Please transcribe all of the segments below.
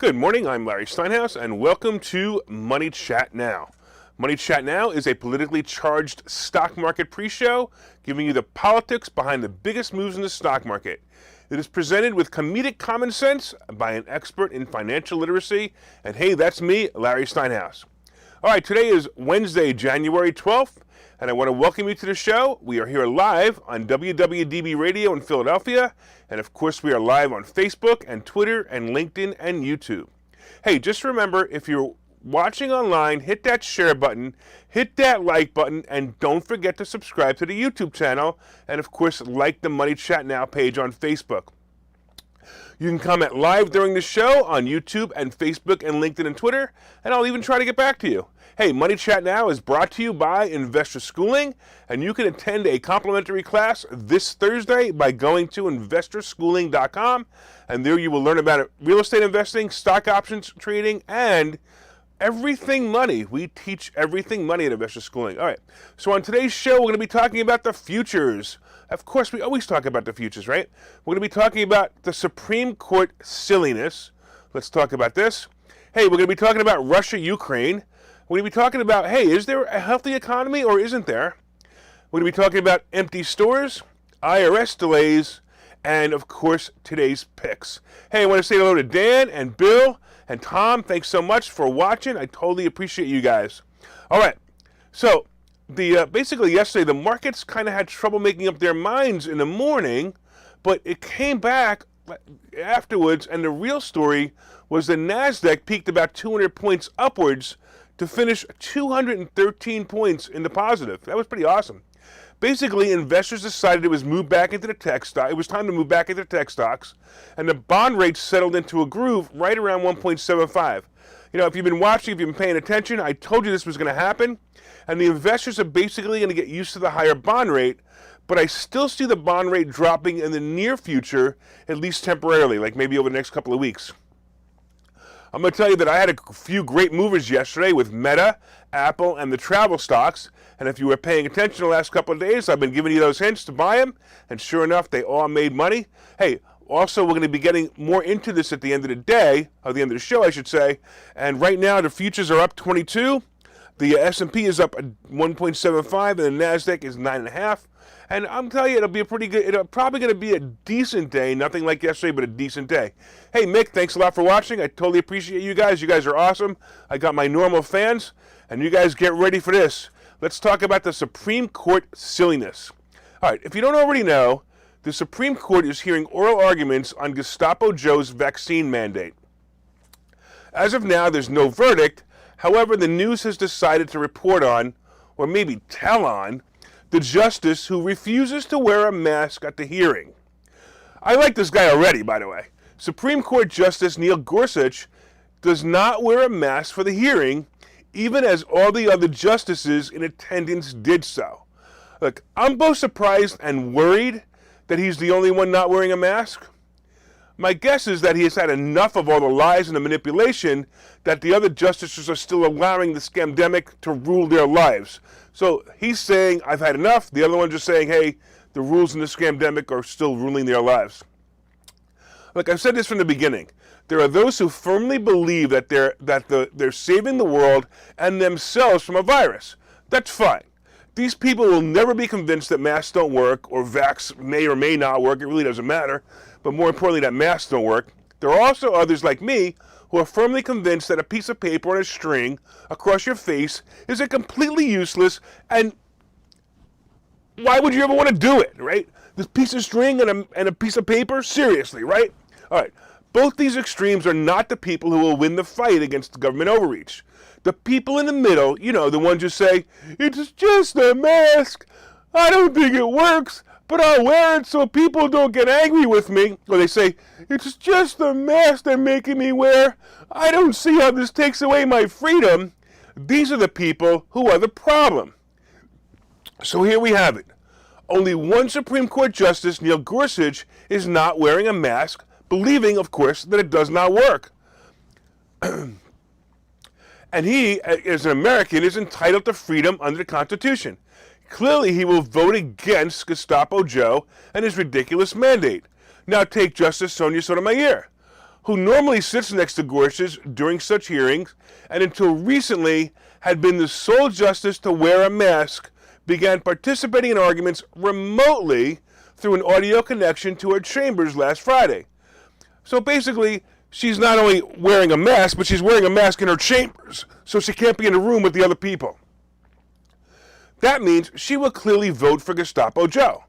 Good morning, I'm Larry Steinhouse, and welcome to Money Chat Now. Money Chat Now is a politically charged stock market pre-show, giving you the politics behind the biggest moves in the stock market. It is presented with comedic common sense by an expert in financial literacy, and hey, that's me, Larry Steinhouse. All right, today is Wednesday, January 12th, and I want to welcome you to the show. We are here live on WWDB Radio in Philadelphia, and of course we are live on Facebook and Twitter and LinkedIn and YouTube. Hey, just remember, if you're watching online, hit that share button, hit that like button, and don't forget to subscribe to the YouTube channel, and of course like the Money Chat Now page on Facebook. You can comment live during the show on YouTube and Facebook and LinkedIn and Twitter, and I'll even try to get back to you. Hey, Money Chat Now is brought to you by Investor Schooling, and you can attend a complimentary class this Thursday by going to investorschooling.com, and there you will learn about real estate investing, stock options trading, and everything money. We teach everything money at Investor Schooling. All right, so on today's show, we're going to be talking about the futures. Of course, we always talk about the futures, right? We're going to be talking about the Supreme Court silliness. Let's talk about this. Hey, we're going to be talking about Russia, Ukraine. We're going to be talking about, hey, is there a healthy economy or isn't there? We're going to be talking about empty stores, IRS delays, and of course, today's picks. Hey, I want to say hello to Dan and Bill and Tom. Thanks so much for watching. I totally appreciate you guys. All right, so basically yesterday, the markets kind of had trouble making up their minds in the morning, but it came back afterwards, and the real story was the NASDAQ peaked about 200 points upwards to finish 213 points in the positive. That was pretty awesome. Basically, investors decided it was time to move back into tech stocks, and the bond rates settled into a groove right around 1.75. You know, if you've been watching, if you've been paying attention, I told you this was going to happen, and the investors are basically going to get used to the higher bond rate, but I still see the bond rate dropping in the near future, at least temporarily, like maybe over the next couple of weeks. I'm going to tell you that I had a few great movers yesterday with Meta, Apple, and the travel stocks, and if you were paying attention the last couple of days, I've been giving you those hints to buy them, and sure enough, they all made money. Hey, also, we're going to be getting more into this at the end of the day, or the end of the show, I should say. And right now, the futures are up 22. The S&P is up 1.75, and the NASDAQ is 9.5. And I'm telling you, it'll probably going to be a decent day. Nothing like yesterday, but a decent day. Hey, Mick, thanks a lot for watching. I totally appreciate you guys. You guys are awesome. I got my normal fans, and you guys get ready for this. Let's talk about the Supreme Court silliness. All right, if you don't already know, the Supreme Court is hearing oral arguments on Gestapo Joe's vaccine mandate. As of now, there's no verdict. However, the news has decided to report on, or maybe tell on, the justice who refuses to wear a mask at the hearing. I like this guy already, by the way. Supreme Court Justice Neil Gorsuch does not wear a mask for the hearing, even as all the other justices in attendance did so. Look, I'm both surprised and worried that he's the only one not wearing a mask. My guess is that he has had enough of all the lies and the manipulation that the other justices are still allowing the scamdemic to rule their lives. So he's saying, I've had enough. The other one's just saying, hey, the rules in the scamdemic are still ruling their lives. Look, I've said this from the beginning. There are those who firmly believe that they're saving the world and themselves from a virus. That's fine. These people will never be convinced that masks don't work or vax may or may not work. It really doesn't matter. But more importantly, that masks don't work. There are also others like me who are firmly convinced that a piece of paper and a string across your face is completely useless, and why would you ever want to do it, right? This piece of string and a piece of paper? Seriously, right? All right. Both these extremes are not the people who will win the fight against government overreach. The people in the middle, you know, the ones who say, it's just a mask, I don't think it works, but I'll wear it so people don't get angry with me. Or they say, it's just a mask they're making me wear, I don't see how this takes away my freedom. These are the people who are the problem. So here we have it. Only one Supreme Court Justice, Neil Gorsuch, is not wearing a mask, believing, of course, that it does not work. And he, as an American, is entitled to freedom under the Constitution. Clearly, he will vote against Gestapo Joe and his ridiculous mandate. Now take Justice Sonia Sotomayor. who normally sits next to Gorsuch during such hearings and until recently had been the sole justice to wear a mask, began participating in arguments remotely through an audio connection to her chambers last Friday. So basically, she's not only wearing a mask, but she's wearing a mask in her chambers, so she can't be in the room with the other people. That means she will clearly vote for Gestapo Joe.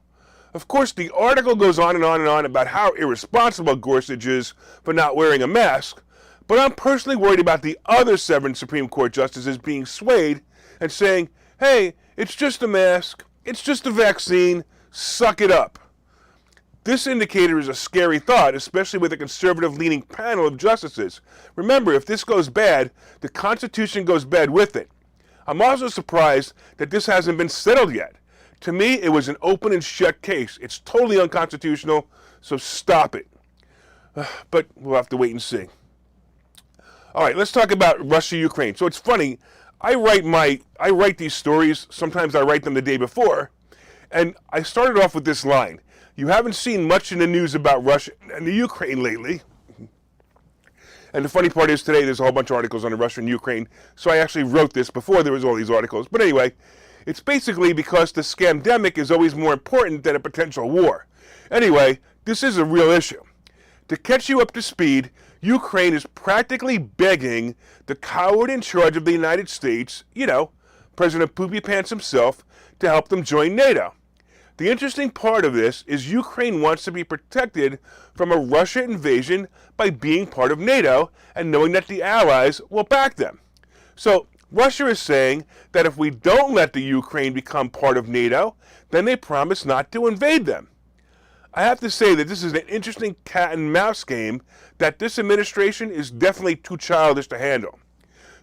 Of course, the article goes on and on and on about how irresponsible Gorsuch is for not wearing a mask, but I'm personally worried about the other 7 Supreme Court justices being swayed and saying, hey, it's just a mask, it's just a vaccine, suck it up. This indicator is a scary thought, especially with a conservative-leaning panel of justices. Remember, if this goes bad, the Constitution goes bad with it. I'm also surprised that this hasn't been settled yet. To me, it was an open and shut case. It's totally unconstitutional, so stop it. But we'll have to wait and see. All right, let's talk about Russia-Ukraine. So it's funny, I write these stories, sometimes I write them the day before, and I started off with this line. You haven't seen much in the news about Russia and the Ukraine lately. And the funny part is today there's a whole bunch of articles on Russia and Ukraine, so I actually wrote this before there was all these articles. But anyway, it's basically because the scamdemic is always more important than a potential war. Anyway, this is a real issue. To catch you up to speed, Ukraine is practically begging the coward in charge of the United States, President Poopy Pants himself, to help them join NATO. The interesting part of this is Ukraine wants to be protected from a Russia invasion by being part of NATO and knowing that the Allies will back them. So Russia is saying that if we don't let the Ukraine become part of NATO, then they promise not to invade them. I have to say that this is an interesting cat and mouse game that this administration is definitely too childish to handle.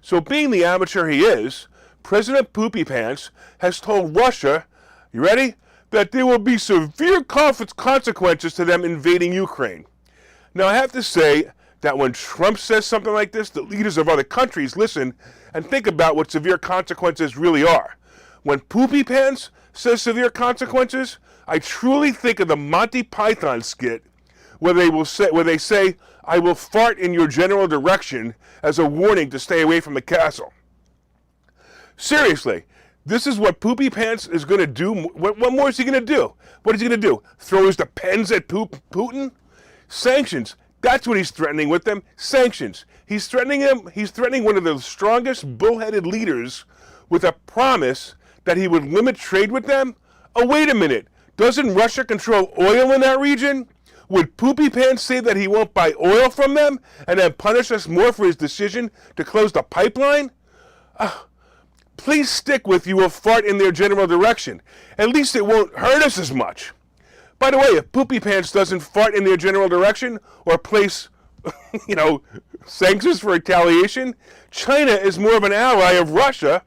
So being the amateur he is, President Poopy Pants has told Russia, you ready? That there will be severe consequences to them invading Ukraine. Now, I have to say that when Trump says something like this, the leaders of other countries listen and think about what severe consequences really are. When Poopy Pants says severe consequences, I truly think of the Monty Python skit where they say, I will fart in your general direction as a warning to stay away from the castle. Seriously. This is what Poopy Pants is going to do. What more is he going to do? What is he going to do? Throw his depends at Putin? Sanctions. That's what he's threatening with them. Sanctions. He's threatening him. He's threatening one of the strongest bullheaded leaders with a promise that he would limit trade with them. Oh, wait a minute. Doesn't Russia control oil in that region? Would Poopy Pants say that he won't buy oil from them and then punish us more for his decision to close the pipeline? Please stick with you will fart in their general direction. At least it won't hurt us as much. By the way, if Poopy Pants doesn't fart in their general direction or place, sanctions for retaliation, China is more of an ally of Russia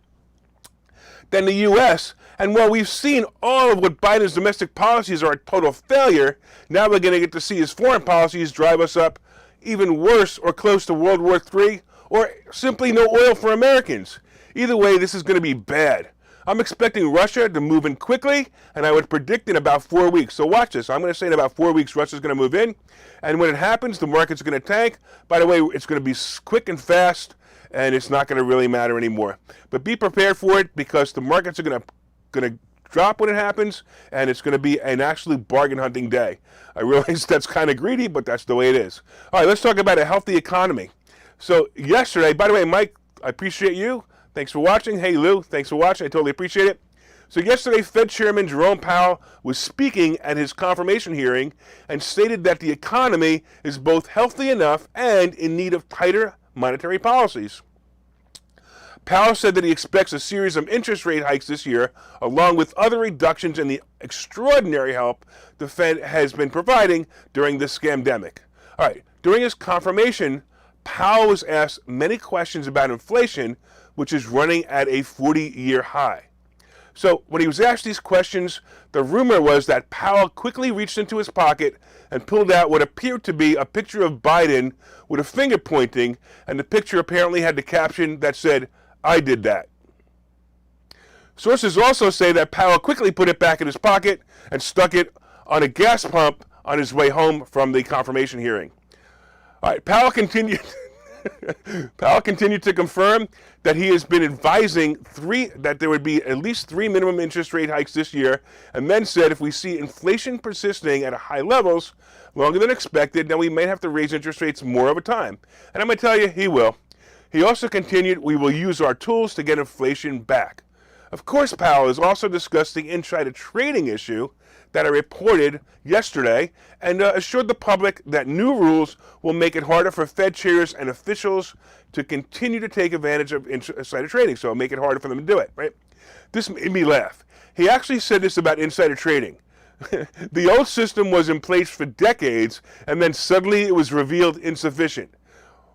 than the U.S. And while we've seen all of what Biden's domestic policies are a total failure, now we're going to get to see his foreign policies drive us up even worse or close to World War III or simply no oil for Americans. Either way, this is going to be bad. I'm expecting Russia to move in quickly, and I would predict in about 4 weeks. So watch this. I'm going to say in about 4 weeks, Russia's going to move in. And when it happens, the market's going to tank. By the way, it's going to be quick and fast, and it's not going to really matter anymore. But be prepared for it because the markets are going to drop when it happens, and it's going to be an absolute bargain hunting day. I realize that's kind of greedy, but that's the way it is. All right, let's talk about a healthy economy. So yesterday, by the way, Mike, I appreciate you. Thanks for watching. Hey, Lou, thanks for watching. I totally appreciate it. So yesterday, Fed Chairman Jerome Powell was speaking at his confirmation hearing and stated that the economy is both healthy enough and in need of tighter monetary policies. Powell said that he expects a series of interest rate hikes this year, along with other reductions in the extraordinary help the Fed has been providing during this scamdemic. All right, during his confirmation, Powell was asked many questions about inflation, which is running at a 40-year high. So when he was asked these questions, the rumor was that Powell quickly reached into his pocket and pulled out what appeared to be a picture of Biden with a finger pointing, and the picture apparently had the caption that said, "I did that." Sources also say that Powell quickly put it back in his pocket and stuck it on a gas pump on his way home from the confirmation hearing. All right, Powell continued. Powell continued to confirm that he has been advising that there would be at least 3 minimum interest rate hikes this year, and then said if we see inflation persisting at high levels longer than expected, then we might have to raise interest rates more over time. And I'm going to tell you, he will. He also continued, we will use our tools to get inflation back. Of course, Powell has also discussed the insider trading issue that I reported yesterday and assured the public that new rules will make it harder for Fed chairs and officials to continue to take advantage of insider trading, so it'll make it harder for them to do it, right? This made me laugh. He actually said this about insider trading. The old system was in place for decades, and then suddenly it was revealed insufficient.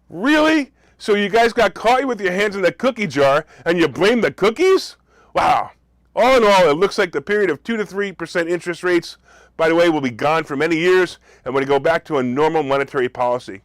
Really? So you guys got caught with your hands in the cookie jar, and you blame the cookies? Wow. All in all, it looks like the period of 2 to 3% interest rates, by the way, will be gone for many years, and we're going to go back to a normal monetary policy.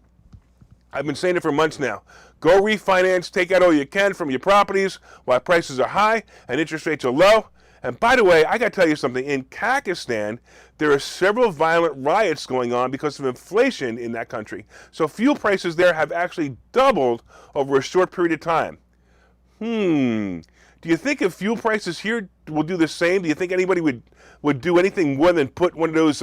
I've been saying it for months now. Go refinance, take out all you can from your properties while prices are high and interest rates are low. And by the way, I got to tell you something. In Pakistan, there are several violent riots going on because of inflation in that country. So fuel prices there have actually doubled over a short period of time. Do you think if fuel prices here will do the same? Do you think anybody would do anything more than put one of those,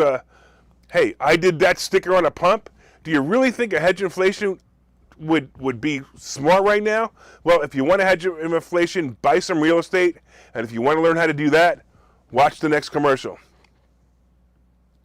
hey, I did that sticker on a pump? Do you really think a hedge inflation would be smart right now? Well, if you want to hedge inflation, buy some real estate. And if you want to learn how to do that, watch the next commercial.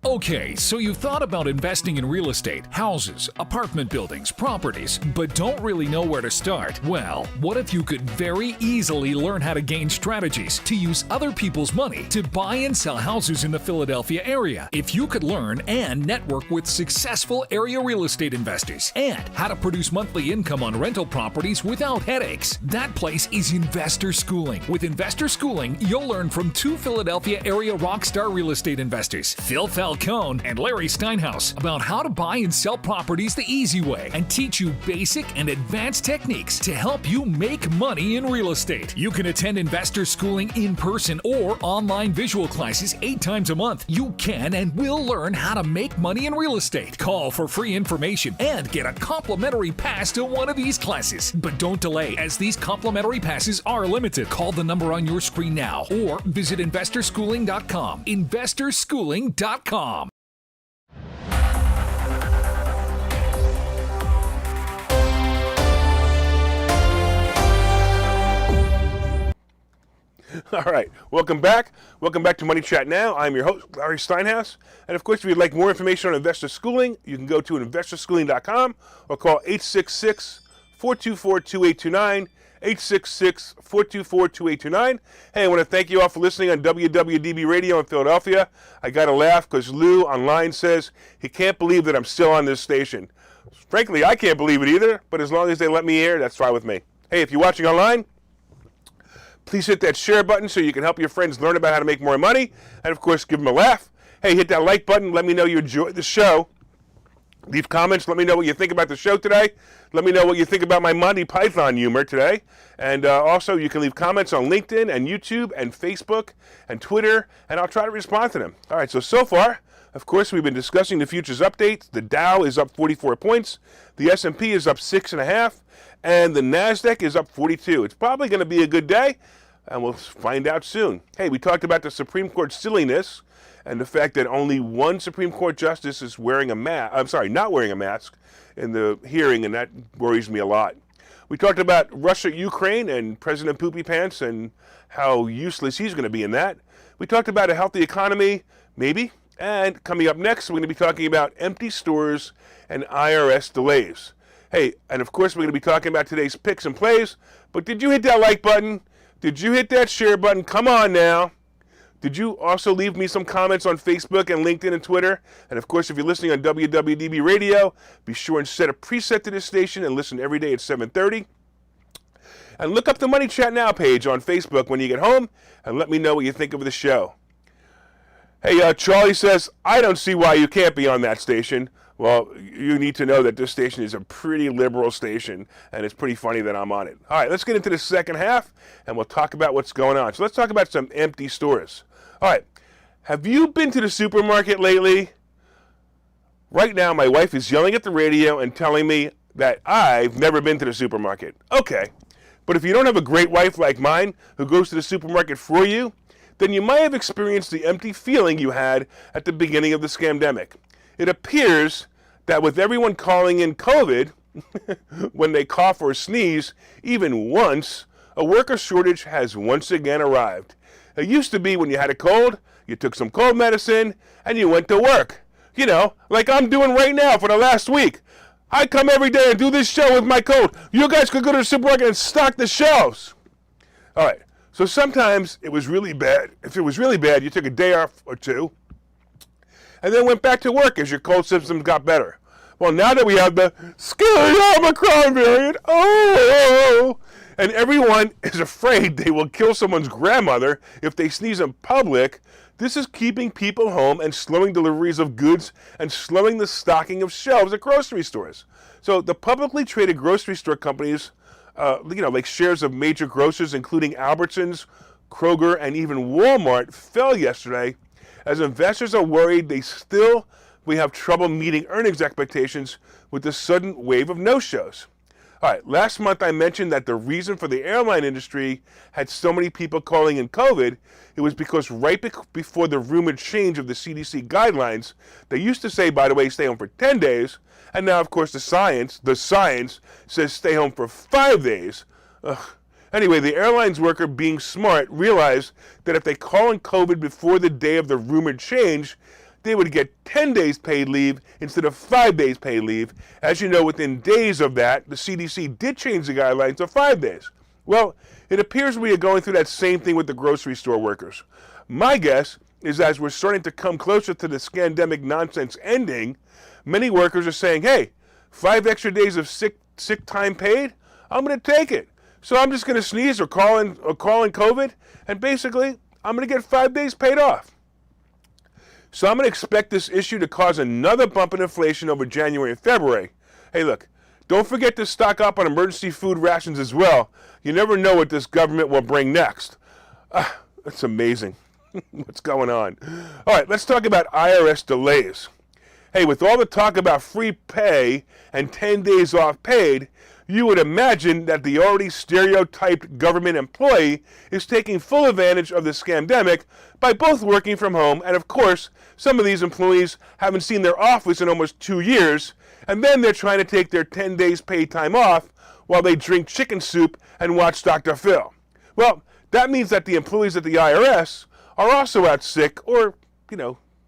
Okay, so you've thought about investing in real estate, houses, apartment buildings, properties, but don't really know where to start? Well, what if you could very easily learn how to gain strategies to use other people's money to buy and sell houses in the Philadelphia area? If you could learn and network with successful area real estate investors and how to produce monthly income on rental properties without headaches, that place is Investor Schooling. With Investor Schooling, you'll learn from 2 Philadelphia area rockstar real estate investors, Phil Falcone and Larry Steinhouse, about how to buy and sell properties the easy way and teach you basic and advanced techniques to help you make money in real estate. You can attend Investor Schooling in person or online visual classes 8 times a month. You can and will learn how to make money in real estate. Call for free information and get a complimentary pass to one of these classes. But don't delay, as these complimentary passes are limited. Call the number on your screen now or visit investorschooling.com. investorschooling.com. All right, welcome back. Welcome back to Money Chat Now. I'm your host, Larry Steinhouse. And of course, if you'd like more information on investor schooling, you can go to investorschooling.com or call 866-424-2829, 866-424-2829. Hey, I want to thank you all for listening on WWDB Radio in Philadelphia. I got to laugh because Lou online says he can't believe that I'm still on this station. Frankly, I can't believe it either, but as long as they let me air, that's fine with me. Hey, if you're watching online, please hit that share button so you can help your friends learn about how to make more money. And, of course, give them a laugh. Hey, hit that like button. Let me know you enjoyed the show. Leave comments. Let me know what you think about the show today. Let me know what you think about my Monty Python humor today. And also, you can leave comments on LinkedIn and YouTube and Facebook and Twitter, and I'll try to respond to them. All right, so far, of course, we've been discussing the futures updates. The Dow is up 44 points. The S&P is up 6.5. And the NASDAQ is up 42. It's probably going to be a good day, and we'll find out soon. Hey, we talked about the Supreme Court silliness and the fact that only one Supreme Court justice is wearing a mask. Not wearing a mask in the hearing, and that worries me a lot. We talked about Russia, Ukraine, and President Poopy Pants and how useless he's going to be in that. We talked about a healthy economy, maybe. And coming up next, we're going to be talking about empty stores and IRS delays. Hey, and of course, we're going to be talking about today's picks and plays. But did you hit that like button? Did you hit that share button? Come on now. Did you also leave me some comments on Facebook and LinkedIn and Twitter? And of course, if you're listening on WWDB Radio, be sure and set a preset to this station and listen every day at 7:30. And look up the Money Chat Now page on Facebook when you get home and let me know what you think of the show. Hey, Charlie says, I don't see why you can't be on that station. Well, you need to know that this station is a pretty liberal station, and it's pretty funny that I'm on it. All right, let's get into the second half, and we'll talk about what's going on. So let's talk about some empty stores. All right, have you been to the supermarket lately? Right now, my wife is yelling at the radio and telling me that I've never been to the supermarket. Okay, but if you don't have a great wife like mine who goes to the supermarket for you, then you might have experienced the empty feeling you had at the beginning of the scamdemic. It appears that with everyone calling in COVID, when they cough or sneeze, even once, a worker shortage has once again arrived. It used to be when you had a cold, you took some cold medicine, and you went to work. You know, like I'm doing right now for the last week. I come every day and do this show with my cold. You guys could go to the supermarket and stock the shelves. All right, so sometimes it was really bad. If it was really bad, you took a day off or two, and then went back to work as your cold symptoms got better. Well, now that we have the scary Omicron variant, and everyone is afraid they will kill someone's grandmother if they sneeze in public, this is keeping people home and slowing deliveries of goods and slowing the stocking of shelves at grocery stores. So the publicly traded grocery store companies, like shares of major grocers, including Albertsons, Kroger, and even Walmart, fell yesterday as investors are worried we have trouble meeting earnings expectations with the sudden wave of no-shows. All right, last month I mentioned that the reason for the airline industry had so many people calling in COVID, it was because right before the rumored change of the CDC guidelines, they used to say, by the way, stay home for 10 days, and now, of course, the science says stay home for 5 days. Anyway, the airlines worker, being smart, realized that if they call in COVID before the day of the rumored change, they would get 10 days paid leave instead of 5 days paid leave. As you know, within days of that, the CDC did change the guidelines to 5 days. Well, it appears we are going through that same thing with the grocery store workers. My guess is as we're starting to come closer to the scandemic nonsense ending, many workers are saying, hey, 5 extra days of sick time paid, I'm going to take it. So I'm just going to sneeze or call in COVID, and basically, I'm going to get 5 days paid off. So I'm going to expect this issue to cause another bump in inflation over January and February. Hey, look, don't forget to stock up on emergency food rations as well. You never know what this government will bring next. That's amazing. What's going on? All right, let's talk about IRS delays. Hey, with all the talk about free pay and 10 days off paid, you would imagine that the already stereotyped government employee is taking full advantage of the scamdemic by both working from home, and of course, some of these employees haven't seen their office in almost 2 years, and then they're trying to take their 10 days paid time off while they drink chicken soup and watch Dr. Phil. Well, that means that the employees at the IRS are also out sick or,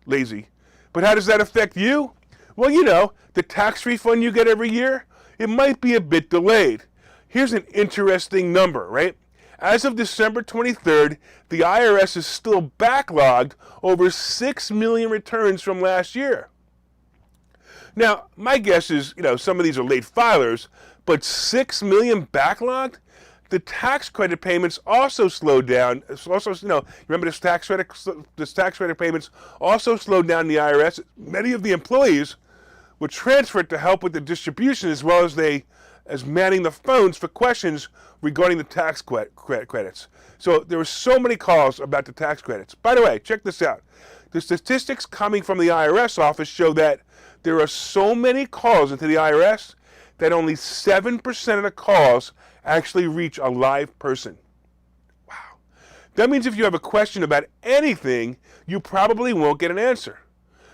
lazy. But how does that affect you? Well, the tax refund you get every year, it might be a bit delayed. Here's an interesting number, right? As of December 23rd, the IRS is still backlogged over 6 million returns from last year. Now, my guess is, some of these are late filers, but 6 million backlogged? The tax credit payments also slowed down. It's also, remember this tax credit payments also slowed down the IRS. Many of the employees were transferred to help with the distribution as well as manning the phones for questions regarding the tax credits. So there were so many calls about the tax credits. By the way, check this out. The statistics coming from the IRS office show that there are so many calls into the IRS that only 7% of the calls actually reach a live person. Wow. That means if you have a question about anything, you probably won't get an answer.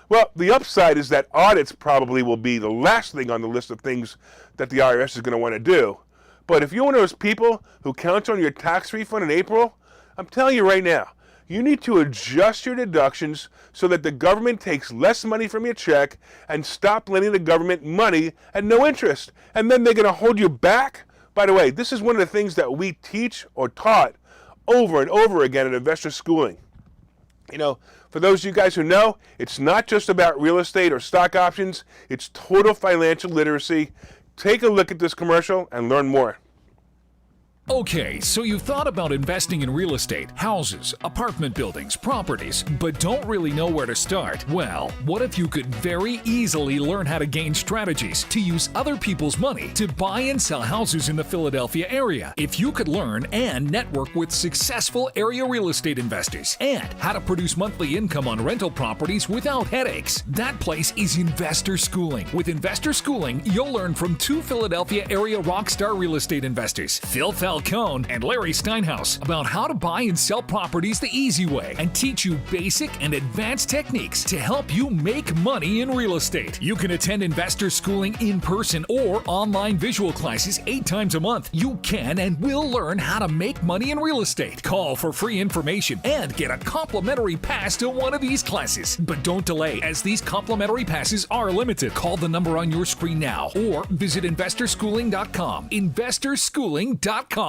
Well, the upside is that audits probably will be the last thing on the list of things that the IRS is going to want to do. But if you're one of those people who counts on your tax refund in April, I'm telling you right now, you need to adjust your deductions so that the government takes less money from your check and stop lending the government money at no interest. And then they're going to hold you back. By the way, this is one of the things that we teach or taught over and over again at investor schooling. For those of you guys who know, it's not just about real estate or stock options, it's total financial literacy. Take a look at this commercial and learn more. Okay, so you've thought about investing in real estate, houses, apartment buildings, properties, but don't really know where to start? Well, what if you could very easily learn how to gain strategies to use other people's money to buy and sell houses in the Philadelphia area? If you could learn and network with successful area real estate investors and how to produce monthly income on rental properties without headaches, that place is Investor Schooling. With Investor Schooling, you'll learn from two Philadelphia area rockstar real estate investors, Phil Falcone and Larry Steinhouse, about how to buy and sell properties the easy way and teach you basic and advanced techniques to help you make money in real estate. You can attend Investor Schooling in person or online visual classes 8 times a month. You can and will learn how to make money in real estate. Call for free information and get a complimentary pass to one of these classes. But don't delay, as these complimentary passes are limited. Call the number on your screen now or visit investorschooling.com. investorschooling.com.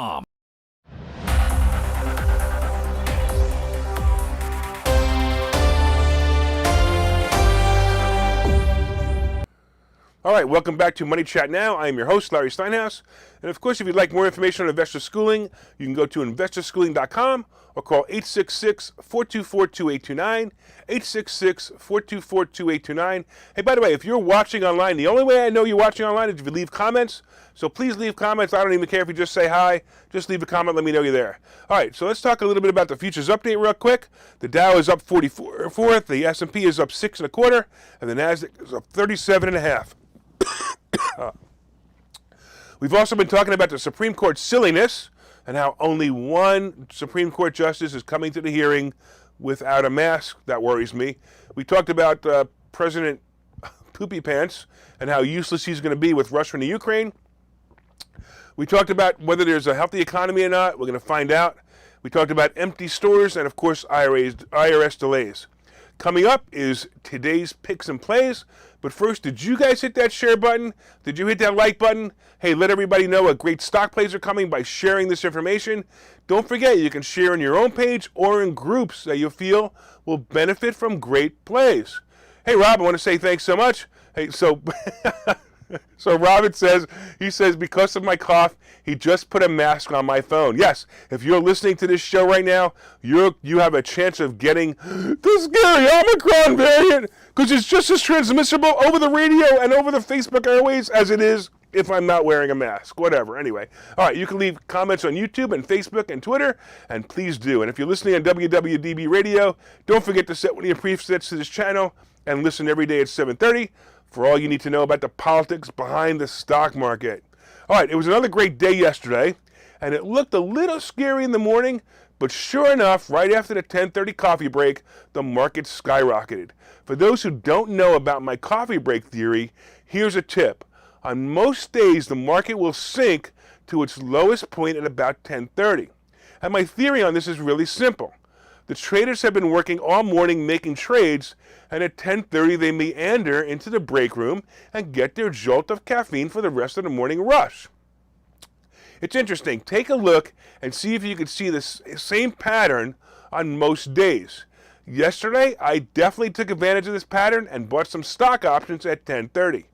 All right, welcome back to Money Chat Now. I am your host, Larry Steinhouse. And of course, if you'd like more information on Investor Schooling, you can go to investorschooling.com or call 866-424-2829, 866-424-2829. Hey, by the way, if you're watching online, the only way I know you're watching online is if you leave comments. So please leave comments. I don't even care if you just say hi. Just leave a comment. Let me know you're there. All right, so let's talk a little bit about the futures update real quick. The Dow is up 44, the S&P is up 6.25, and the Nasdaq is up 37.5. We've also been talking about the Supreme Court silliness and how only one Supreme Court justice is coming to the hearing without a mask. That worries me. We talked about President Poopy Pants and how useless he's going to be with Russia and the Ukraine. We talked about whether there's a healthy economy or not. We're going to find out. We talked about empty stores and, of course, IRS delays. Coming up is today's picks and plays. But first, did you guys hit that share button? Did you hit that like button? Hey, let everybody know what great stock plays are coming by sharing this information. Don't forget, you can share on your own page or in groups that you feel will benefit from great plays. Hey, Rob, I want to say thanks so much. Hey, so Robin says, because of my cough, he just put a mask on my phone. Yes, if you're listening to this show right now, you have a chance of getting the scary Omicron variant, because it's just as transmissible over the radio and over the Facebook airways as it is if I'm not wearing a mask. Whatever. Anyway, all right, you can leave comments on YouTube and Facebook and Twitter, and please do. And if you're listening on WWDB Radio, don't forget to set one of your presets to this channel and listen every day at 7:30 for all you need to know about the politics behind the stock market. All right, it was another great day yesterday, and it looked a little scary in the morning, but sure enough, right after the 10:30 coffee break, the market skyrocketed. For those who don't know about my coffee break theory, here's a tip. On most days, the market will sink to its lowest point at about 10:30. And my theory on this is really simple. The traders have been working all morning making trades, and at 10:30 they meander into the break room and get their jolt of caffeine for the rest of the morning rush. It's interesting. Take a look and see if you can see the same pattern on most days. Yesterday, I definitely took advantage of this pattern and bought some stock options at 10:30.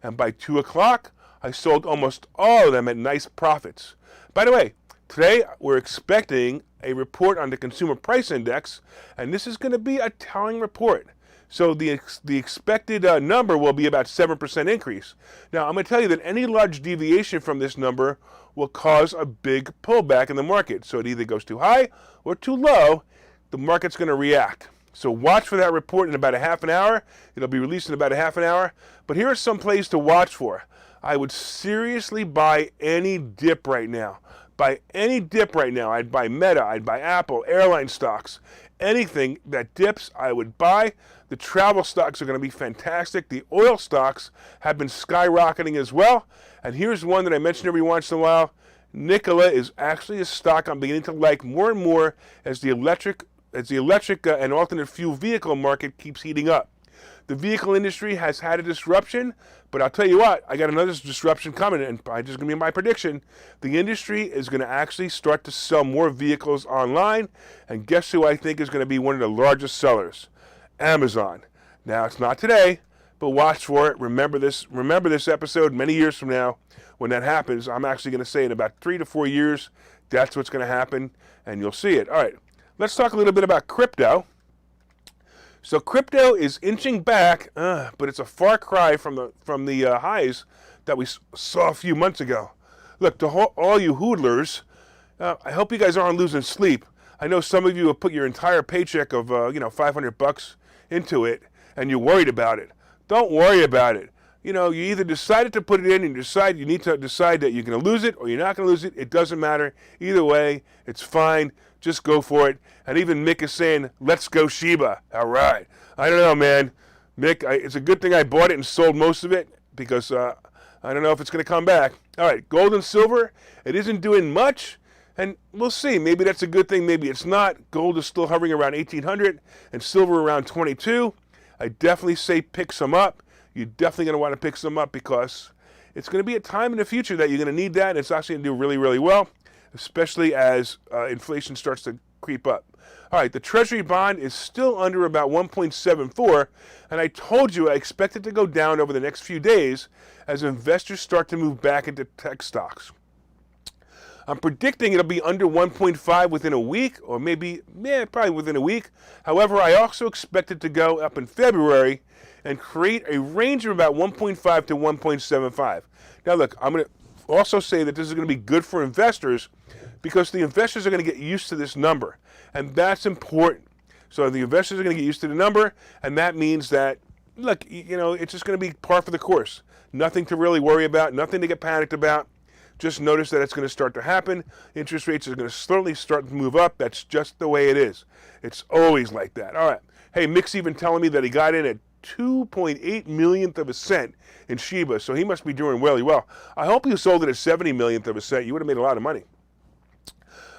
And by 2 o'clock, I sold almost all of them at nice profits. By the way, today we're expecting a report on the Consumer Price Index, and this is going to be a telling report. So the expected number will be about 7% increase. Now, I'm going to tell you that any large deviation from this number will cause a big pullback in the market. So it either goes too high or too low, the market's going to react. So watch for that report in about a half an hour. It'll be released in about a half an hour. But here are some plays to watch for. I would seriously buy any dip right now. Buy any dip right now. I'd buy Meta, I'd buy Apple, airline stocks. Anything that dips, I would buy. The travel stocks are going to be fantastic. The oil stocks have been skyrocketing as well. And here's one that I mention every once in a while. Nikola is actually a stock I'm beginning to like more and more as the electric and alternate fuel vehicle market keeps heating up. The vehicle industry has had a disruption, but I'll tell you what, I got another disruption coming, and just going to be my prediction. The industry is going to actually start to sell more vehicles online, and guess who I think is going to be one of the largest sellers? Amazon. Now, it's not today, but watch for it. Remember this episode many years from now. When that happens, I'm actually going to say in about 3 to 4 years, that's what's going to happen, and you'll see it. All right, let's talk a little bit about crypto. So crypto is inching back, but it's a far cry from the highs that we saw a few months ago. Look, to all you hoodlers, I hope you guys aren't losing sleep. I know some of you have put your entire paycheck of $500 into it, and you're worried about it. Don't worry about it. You either decided to put it in and you need to decide that you're going to lose it or you're not going to lose it. It doesn't matter. Either way, it's fine. Just go for it. And even Mick is saying, let's go Shiba. All right. I don't know, man. Mick, it's a good thing I bought it and sold most of it because I don't know if it's going to come back. All right, gold and silver, it isn't doing much. And we'll see. Maybe that's a good thing. Maybe it's not. Gold is still hovering around 1,800 and silver around 22. I definitely say pick some up. You're definitely going to want to pick some up because it's going to be a time in the future that you're going to need that. And it's actually going to do really, really well, especially as inflation starts to creep up. All right, the Treasury bond is still under about 1.74, and I told you I expect it to go down over the next few days as investors start to move back into tech stocks. I'm predicting it'll be under 1.5 within a week, or probably within a week. However, I also expect it to go up in February and create a range of about 1.5 to 1.75. Now, look, I'm going to also say that this is going to be good for investors because the investors are going to get used to this number, and that's important. So the investors are going to get used to the number, and that means that, look, it's just going to be par for the course. Nothing to really worry about, nothing to get panicked about. Just notice that it's going to start to happen. Interest rates are going to slowly start to move up. That's just the way it is. It's always like that. All right. Hey, Mick's even telling me that he got in at 2.8 millionth of a cent in Shiba, so he must be doing really well. I hope you sold it at 70 millionth of a cent. You would have made a lot of money.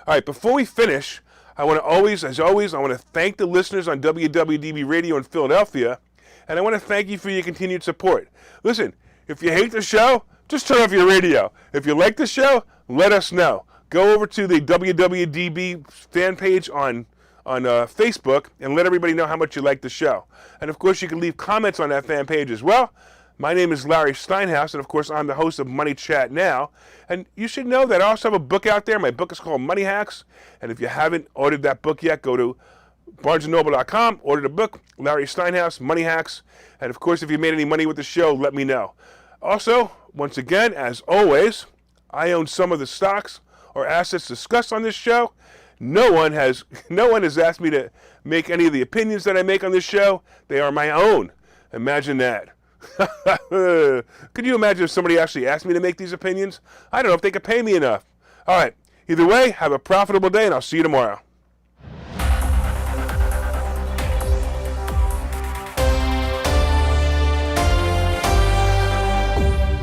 All right, before we finish, I want to thank the listeners on WWDB Radio in Philadelphia, and I want to thank you for your continued support. Listen, if you hate the show, just turn off your radio. If you like the show, let us know. Go over to the WWDB fan page on Facebook and let everybody know how much you like the show. And of course, you can leave comments on that fan page as well. My name is Larry Steinhouse, and of course, I'm the host of Money Chat Now. And you should know that I also have a book out there. My book is called Money Hacks. And if you haven't ordered that book yet, go to BarnesandNoble.com, order the book, Larry Steinhouse, Money Hacks. And of course, if you made any money with the show, let me know. Also, once again, as always, I own some of the stocks or assets discussed on this show. No one has asked me to make any of the opinions that I make on this show. They are my own. Imagine that. Could you imagine if somebody actually asked me to make these opinions? I don't know if they could pay me enough. All right. Either way, have a profitable day, and I'll see you tomorrow.